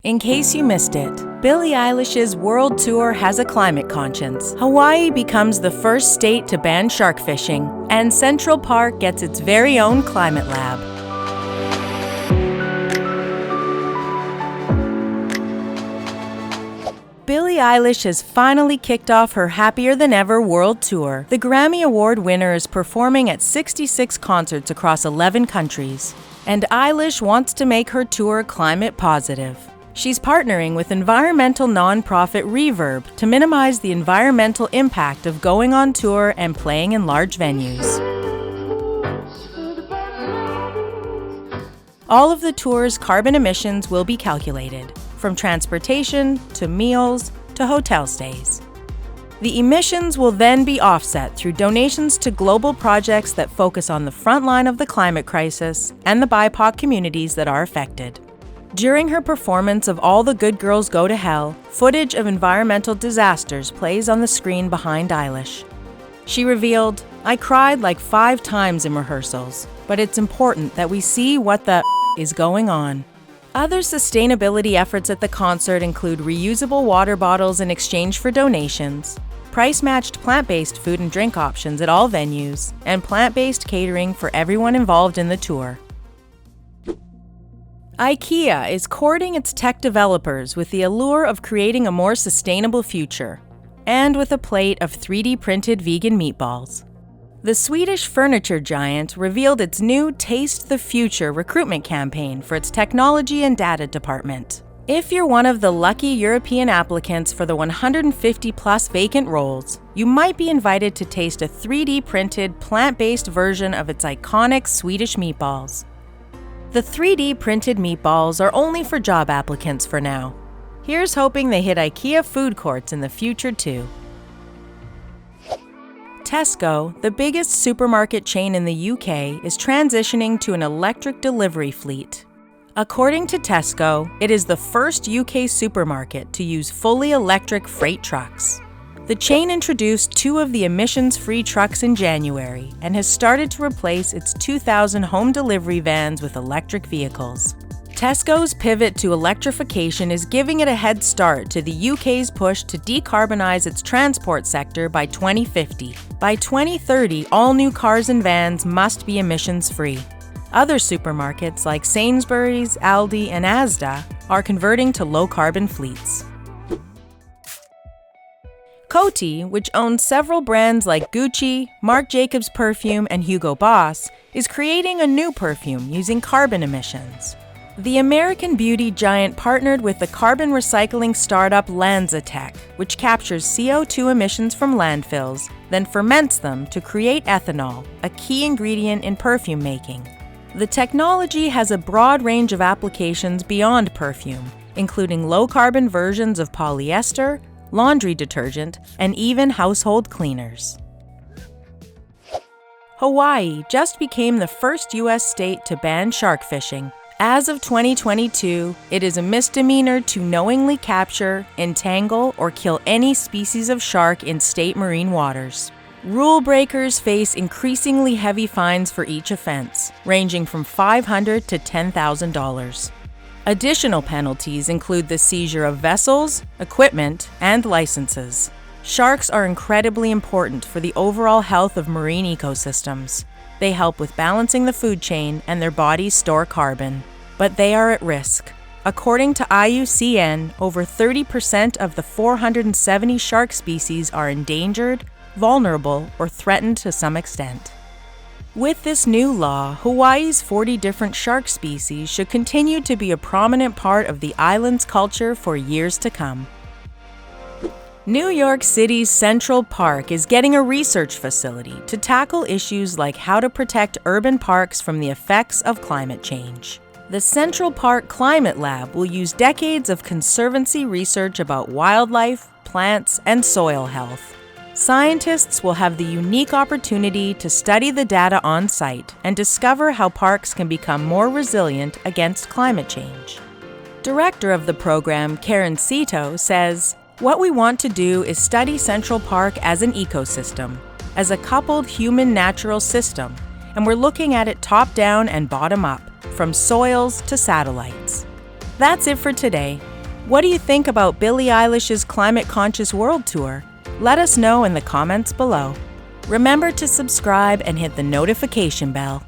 In case you missed it, Billie Eilish's world tour has a climate conscience. Hawaii becomes the first state to ban shark fishing, and Central Park gets its very own climate lab. Billie Eilish has finally kicked off her Happier Than Ever world tour. The Grammy Award winner is performing at 66 concerts across 11 countries, and Eilish wants to make her tour climate positive. She's partnering with environmental nonprofit Reverb to minimize the environmental impact of going on tour and playing in large venues. All of the tour's carbon emissions will be calculated, from transportation to meals to hotel stays. The emissions will then be offset through donations to global projects that focus on the front line of the climate crisis and the BIPOC communities that are affected. During her performance of All the Good Girls Go to Hell, footage of environmental disasters plays on the screen behind Eilish. She revealed, "I cried like 5 times in rehearsals, but it's important that we see what the is going on." Other sustainability efforts at the concert include reusable water bottles in exchange for donations, price-matched plant-based food and drink options at all venues, and plant-based catering for everyone involved in the tour. IKEA is courting its tech developers with the allure of creating a more sustainable future, and with a plate of 3D printed vegan meatballs. The Swedish furniture giant revealed its new Taste the Future recruitment campaign for its technology and data department. If you're one of the lucky European applicants for the 150-plus vacant roles, you might be invited to taste a 3D printed plant-based version of its iconic Swedish meatballs. The 3D printed meatballs are only for job applicants for now. Here's hoping they hit IKEA food courts in the future too. Tesco, the biggest supermarket chain in the UK, is transitioning to an electric delivery fleet. According to Tesco, it is the first UK supermarket to use fully electric freight trucks. The chain introduced 2 of the emissions-free trucks in January and has started to replace its 2,000 home delivery vans with electric vehicles. Tesco's pivot to electrification is giving it a head start to the UK's push to decarbonize its transport sector by 2050. By 2030, all new cars and vans must be emissions-free. Other supermarkets like Sainsbury's, Aldi, and Asda are converting to low-carbon fleets. Coty, which owns several brands like Gucci, Marc Jacobs Perfume, and Hugo Boss, is creating a new perfume using carbon emissions. The American beauty giant partnered with the carbon recycling startup LanzaTech, which captures CO2 emissions from landfills, then ferments them to create ethanol, a key ingredient in perfume making. The technology has a broad range of applications beyond perfume, including low-carbon versions of polyester, laundry detergent, and even household cleaners. Hawaii just became the first U.S. state to ban shark fishing. As of 2022, it is a misdemeanor to knowingly capture, entangle, or kill any species of shark in state marine waters. Rule breakers face increasingly heavy fines for each offense, ranging from $500 to $10,000. Additional penalties include the seizure of vessels, equipment, and licenses. Sharks are incredibly important for the overall health of marine ecosystems. They help with balancing the food chain and their bodies store carbon. But they are at risk. According to IUCN, over 30% of the 470 shark species are endangered, vulnerable, or threatened to some extent. With this new law, Hawaii's 40 different shark species should continue to be a prominent part of the island's culture for years to come. New York City's Central Park is getting a research facility to tackle issues like how to protect urban parks from the effects of climate change. The Central Park Climate Lab will use decades of conservancy research about wildlife, plants, and soil health. Scientists will have the unique opportunity to study the data on site and discover how parks can become more resilient against climate change. Director of the program, Karen Cito, says, "What we want to do is study Central Park as an ecosystem, as a coupled human-natural system, and we're looking at it top-down and bottom-up, from soils to satellites." That's it for today. What do you think about Billie Eilish's Climate Conscious World Tour? Let us know in the comments below. Remember to subscribe and hit the notification bell.